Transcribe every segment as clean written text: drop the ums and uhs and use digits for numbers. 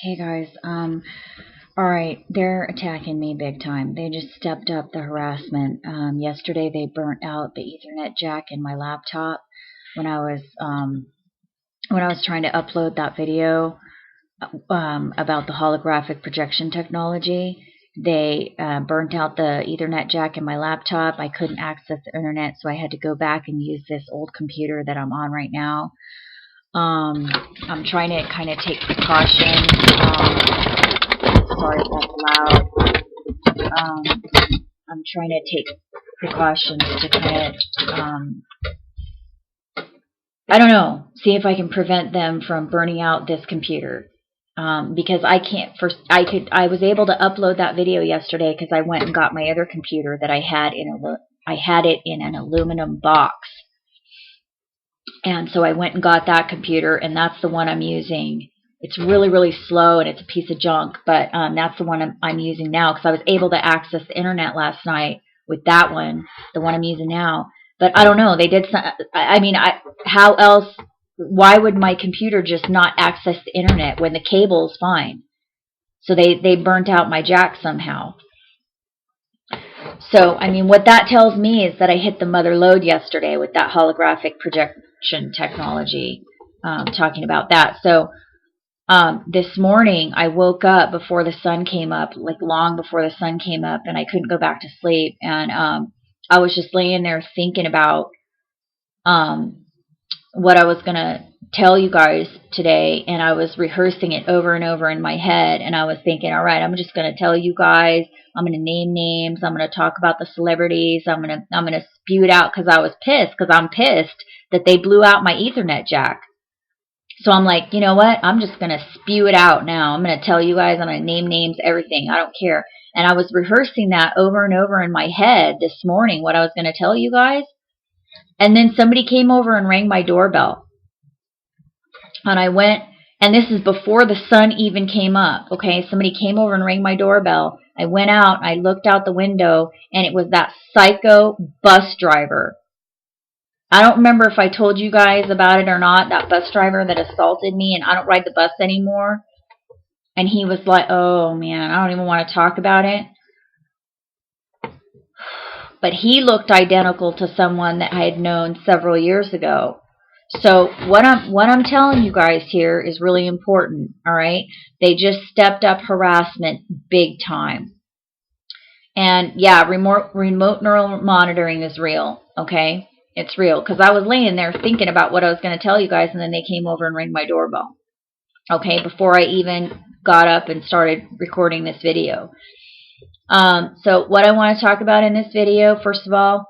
Hey guys, alright, they're attacking me big time. They just stepped up the harassment. Yesterday they burnt out the Ethernet jack in my laptop when I was trying to upload that video about the holographic projection technology. They burnt out the Ethernet jack in my laptop. I couldn't access the internet, so I had to go back and use this old computer that I'm on right now. I'm trying to kind of take precautions. Sorry if that's loud. I'm trying to take precautions to kind of, I don't know, see if I can prevent them from burning out this computer. Because I can't, I was able to upload that video yesterday because I went and got my other computer that I had it in an aluminum box. And so I went and got that computer, and that's the one I'm using. It's really, really slow, and it's a piece of junk, but that's the one I'm using now because I was able to access the internet last night with that one, the one I'm using now. But I don't know, they did some, how else, why would my computer just not access the internet when the cable is fine? So they burnt out my jack somehow. So, I mean, what that tells me is that I hit the mother lode yesterday with that holographic projection technology, talking about that. So, this morning I woke up before the sun came up, like long before the sun came up, and I couldn't go back to sleep. And I was just laying there thinking about what I was going to tell you guys today, and I was rehearsing it over and over in my head, and I was thinking, all right, I'm just going to tell you guys, I'm going to name names, I'm going to talk about the celebrities, I'm going to spew it out because I was pissed, because I'm pissed that they blew out my Ethernet jack. So I'm like, you know what, I'm just going to spew it out now. I'm going to tell you guys, I'm going to name names, everything, I don't care. And I was rehearsing that over and over in my head this morning, what I was going to tell you guys. And then somebody came over and rang my doorbell. And I went, and this is before the sun even came up, okay? Somebody came over and rang my doorbell. I went out, I looked out the window, and it was that psycho bus driver. I don't remember if I told you guys about it or not, that bus driver that assaulted me, and I don't ride the bus anymore. And he was like, oh man, I don't even want to talk about it. But he looked identical to someone that I had known several years ago. So what I'm telling you guys here is really important, all right? They just stepped up harassment big time. And yeah, remote neural monitoring is real, okay? It's real, because I was laying there thinking about what I was going to tell you guys, and then they came over and rang my doorbell, okay, before I even got up and started recording this video. So what I want to talk about in this video, first of all,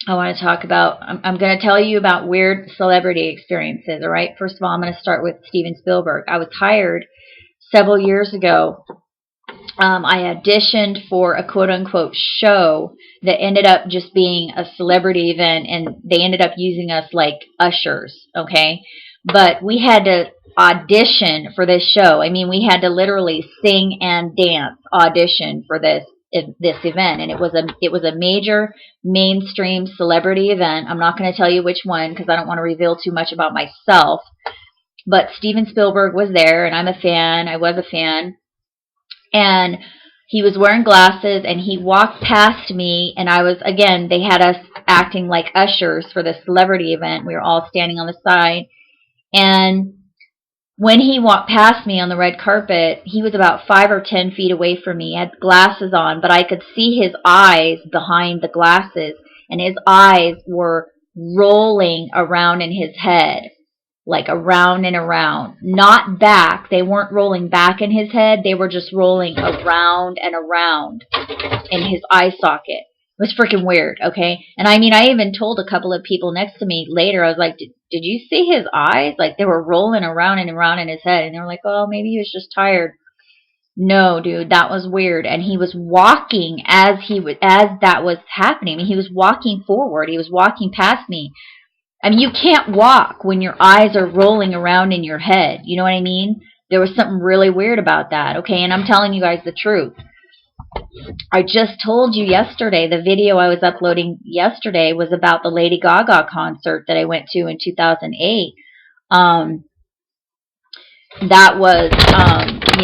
I want to talk about, I'm going to tell you about weird celebrity experiences, all right? First of all, I'm going to start with Steven Spielberg. I was hired several years ago. I auditioned for a quote-unquote show that ended up just being a celebrity event, and they ended up using us like ushers, okay? But we had to audition for this show. I mean, we had to literally sing and dance audition for this event, and it was a major mainstream celebrity event. I'm not going to tell you which one because I don't want to reveal too much about myself. But Steven Spielberg was there, and I'm a fan. I was a fan. And he was wearing glasses, and he walked past me, and I was, again, they had us acting like ushers for the celebrity event. We were all standing on the side. And when he walked past me on the red carpet, he was about 5 or 10 feet away from me. He had glasses on, but I could see his eyes behind the glasses, and his eyes were rolling around in his head, like around and around. Not back. They weren't rolling back in his head. They were just rolling around and around in his eye socket. It was freaking weird, okay? And I mean, I even told a couple of people next to me later, I was like, did you see his eyes? Like, they were rolling around and around in his head. And they were like, oh, maybe he was just tired. No, dude, that was weird. And he was walking as that was happening. I mean, he was walking forward. He was walking past me. I mean, you can't walk when your eyes are rolling around in your head. You know what I mean? There was something really weird about that, okay? And I'm telling you guys the truth. I just told you yesterday, the video I was uploading yesterday was about the Lady Gaga concert that I went to in 2008. That was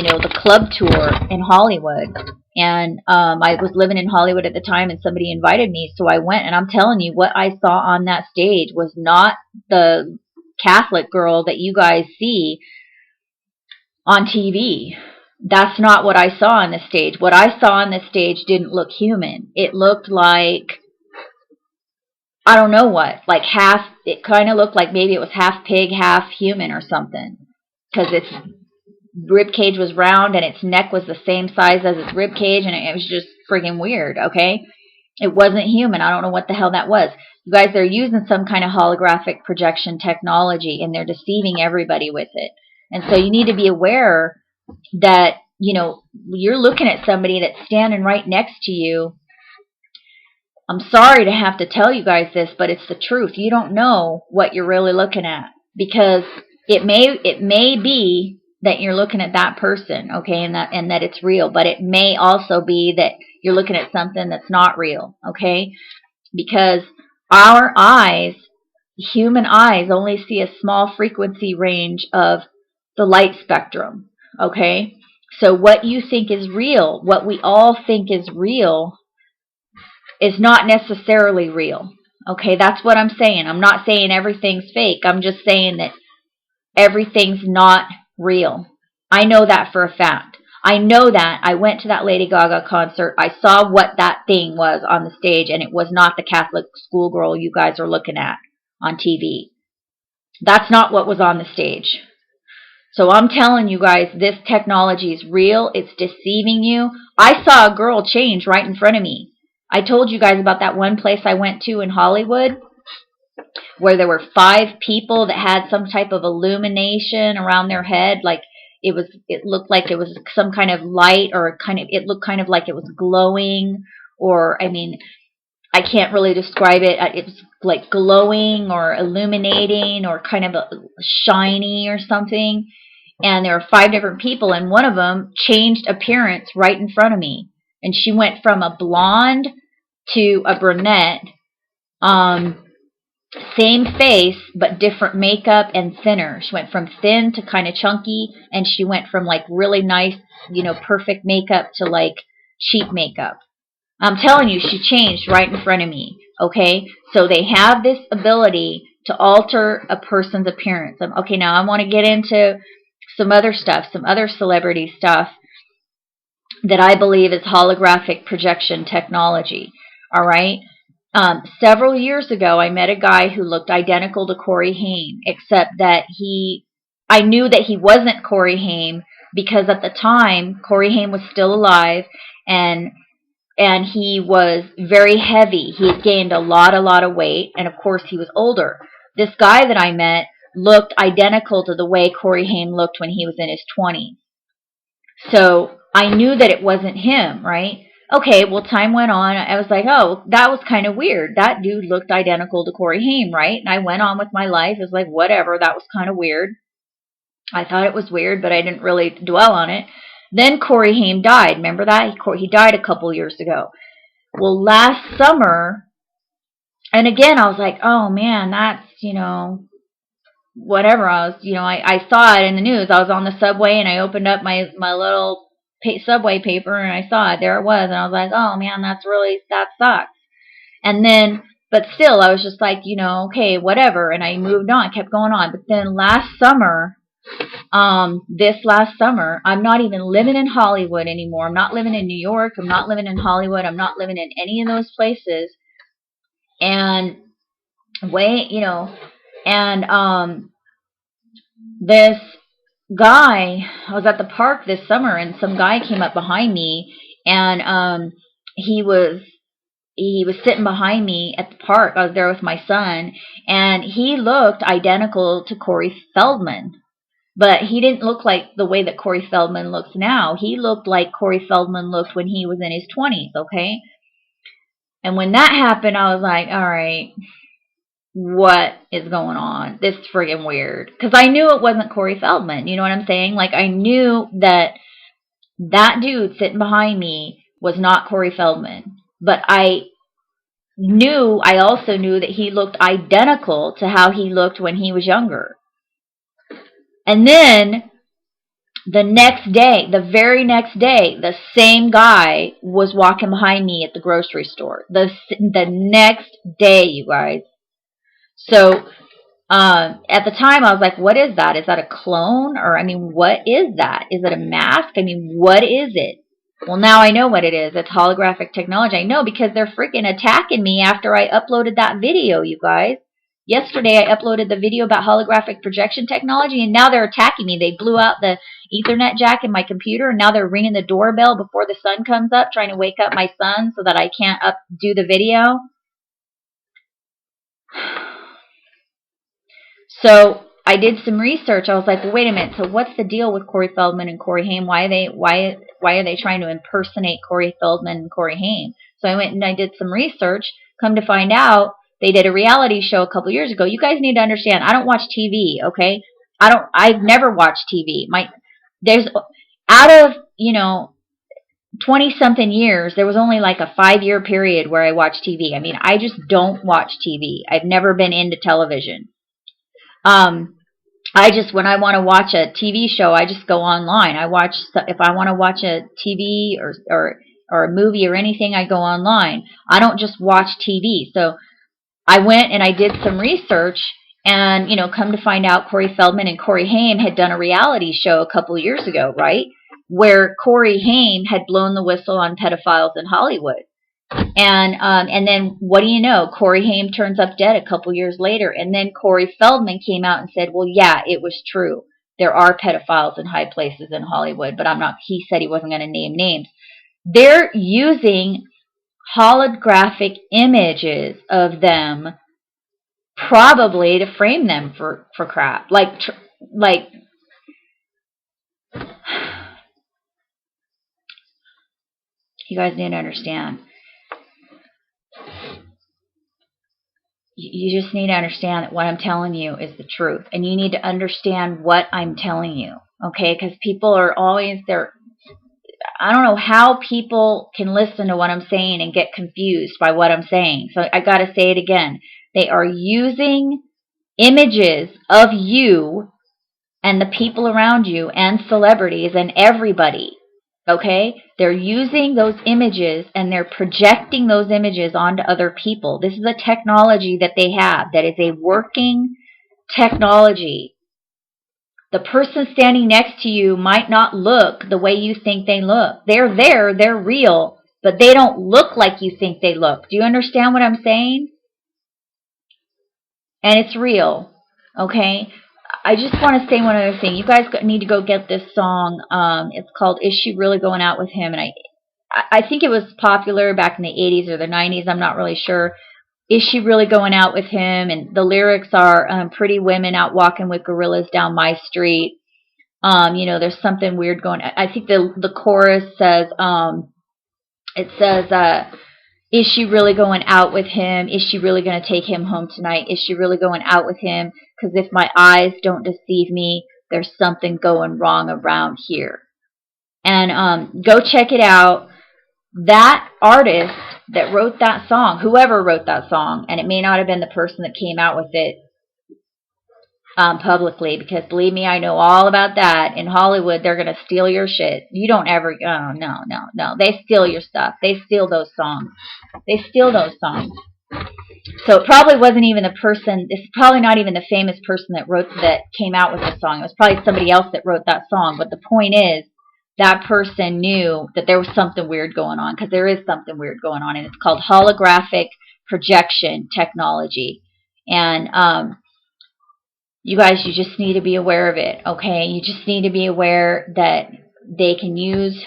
the club tour in Hollywood. And I was living in Hollywood at the time, and somebody invited me, so I went. And I'm telling you, what I saw on that stage was not the Catholic girl that you guys see on TV. That's not what I saw on the stage. What I saw on the stage didn't look human. It looked like, I don't know what, like half, it kind of looked like maybe it was half pig, half human or something. Because its rib cage was round and its neck was the same size as its rib cage, and it was just friggin' weird, okay? It wasn't human. I don't know what the hell that was. You guys, they're using some kind of holographic projection technology, and they're deceiving everybody with it. And so you need to be aware that, you're looking at somebody that's standing right next to you. I'm sorry to have to tell you guys this, but it's the truth. You don't know what you're really looking at, because it may be that you're looking at that person, okay, and that it's real, but it may also be that you're looking at something that's not real, okay? Because our eyes, human eyes, only see a small frequency range of the light spectrum, okay? So what you think is real, what we all think is real, is not necessarily real, okay? That's what I'm saying. I'm not saying everything's fake. I'm just saying that everything's not real. I know that for a fact. I know that. I went to that Lady Gaga concert. I saw what that thing was on the stage, and it was not the Catholic schoolgirl you guys are looking at on TV. That's not what was on the stage. So I'm telling you guys, this technology is real. It's deceiving you. I saw a girl change right in front of me. I told you guys about that one place I went to in Hollywood, where there were 5 people that had some type of illumination around their head. Like it looked like it was some kind of light, or it looked kind of like it was glowing, or, I can't really describe it. It was like glowing or illuminating or kind of shiny or something. And there were 5 different people, and one of them changed appearance right in front of me. And she went from a blonde to a brunette. Same face, but different makeup and thinner. She went from thin to kind of chunky, and she went from like really nice, perfect makeup to like cheap makeup. I'm telling you, she changed right in front of me, okay? So they have this ability to alter a person's appearance. Okay, now I want to get into some other stuff, some other celebrity stuff that I believe is holographic projection technology, all right? Several years ago, I met a guy who looked identical to Corey Haim, except that I knew that he wasn't Corey Haim because at the time, Corey Haim was still alive, and he was very heavy. He had gained a lot of weight, and of course he was older. This guy that I met looked identical to the way Corey Haim looked when he was in his 20s. So I knew that it wasn't him, right? Okay, well, time went on. I was like, oh, that was kind of weird. That dude looked identical to Corey Haim, right? And I went on with my life. It was like, whatever, that was kind of weird. I thought it was weird, but I didn't really dwell on it. Then Corey Haim died. Remember that? He died a couple years ago. Well, last summer, and again, I was like, oh, man, that's, whatever. I was, I saw it in the news. I was on the subway, and I opened up my little subway paper, and I saw it. There it was, and I was like, oh, man, that sucks. And then, but still, I was just like, okay, whatever, and I moved on, kept going on. But then last summer, this last summer, I'm not even living in Hollywood anymore. I'm not living in New York. I'm not living in Hollywood. I'm not living in any of those places. And this guy, I was at the park this summer, and some guy came up behind me, and he was sitting behind me at the park. I was there with my son, and he looked identical to Corey Feldman. But he didn't look like the way that Corey Feldman looks now. He looked like Corey Feldman looked when he was in his 20s, okay? And when that happened, I was like, all right, what is going on? This is friggin' weird. Because I knew it wasn't Corey Feldman. You know what I'm saying? Like, I knew that dude sitting behind me was not Corey Feldman. But I also knew that he looked identical to how he looked when he was younger. And then The next day, the very next day, the same guy was walking behind me at the grocery store. The next day, you guys. So at the time, I was like, what is that? Is that a clone? Or, I mean, what is that? Is it a mask? I mean, what is it? Well, now I know what it is. It's holographic technology. I know because they're freaking attacking me after I uploaded that video, you guys. Yesterday, I uploaded the video about holographic projection technology, and now they're attacking me. They blew out the Ethernet jack in my computer, and now they're ringing the doorbell before the sun comes up, trying to wake up my son so that I can't do the video. So I did some research. I was like, well, wait a minute. So what's the deal with Corey Feldman and Corey Haim? Why are they trying to impersonate Corey Feldman and Corey Haim? So I went and I did some research. Come to find out, they did a reality show a couple years ago. You guys need to understand, I don't watch TV, okay? I've never watched TV. There's, out of, 20-something years, there was only like a 5-year period where I watched TV. I mean, I just don't watch TV. I've never been into television. When I want to watch a TV show, I just go online. If I want to watch a TV or a movie or anything, I go online. I don't just watch TV. So I went and I did some research, and, come to find out, Corey Feldman and Corey Haim had done a reality show a couple years ago, right? Where Corey Haim had blown the whistle on pedophiles in Hollywood. And then what do you know? Corey Haim turns up dead a couple years later. And then Corey Feldman came out and said, well, yeah, it was true. There are pedophiles in high places in Hollywood, but he said he wasn't going to name names. They're using holographic images of them probably to frame them for crap. Like you guys need to understand. You just need to understand that what I'm telling you is the truth. And you need to understand what I'm telling you, okay? Because people are always there. I don't know how people can listen to what I'm saying and get confused by what I'm saying. So I got to say it again. They are using images of you and the people around you and celebrities and everybody. Okay? They're using those images and they're projecting those images onto other people. This is a technology that they have that is a working technology. The person standing next to you might not look the way you think they look. They're there, they're real, but they don't look like you think they look. Do you understand what I'm saying? And it's real. Okay? I just want to say one other thing. You guys need to go get this song. It's called "Is She Really Going Out with Him?" And I think it was popular back in the 80s or the 90s. I'm not really sure. Is she really going out with him? And the lyrics are pretty women out walking with gorillas down my street. There's something weird going. I think the chorus says, is she really going out with him? Is she really going to take him home tonight? Is she really going out with him? Because if my eyes don't deceive me, there's something going wrong around here. And go check it out. That artist that wrote that song, whoever wrote that song, and it may not have been the person that came out with it publicly, because believe me, I know all about that. In Hollywood, they're going to steal your shit. You don't ever, no. They steal your stuff. They steal those songs. So it probably wasn't even the person, it's probably not even the famous person that came out with the song. It was probably somebody else that wrote that song. But the point is, that person knew that there was something weird going on, because there is something weird going on, and it's called holographic projection technology. And you guys, you just need to be aware of it, okay? You just need to be aware that they can use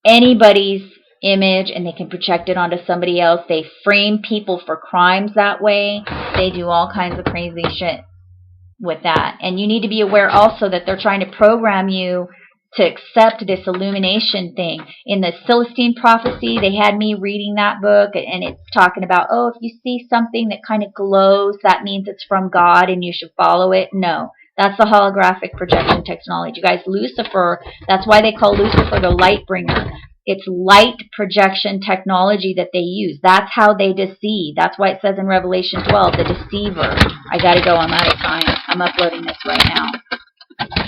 anybody's image and they can project it onto somebody else. They frame people for crimes that way. They do all kinds of crazy shit with that. And you need to be aware also that they're trying to program you to accept this illumination thing. In the Celestine Prophecy, they had me reading that book, and it's talking about, if you see something that kind of glows, that means it's from God and you should follow it. No, that's the holographic projection technology. You guys, Lucifer, that's why they call Lucifer the light bringer. It's light projection technology that they use. That's how they deceive. That's why it says in Revelation 12, the deceiver. I got to go. I'm out of time. I'm uploading this right now.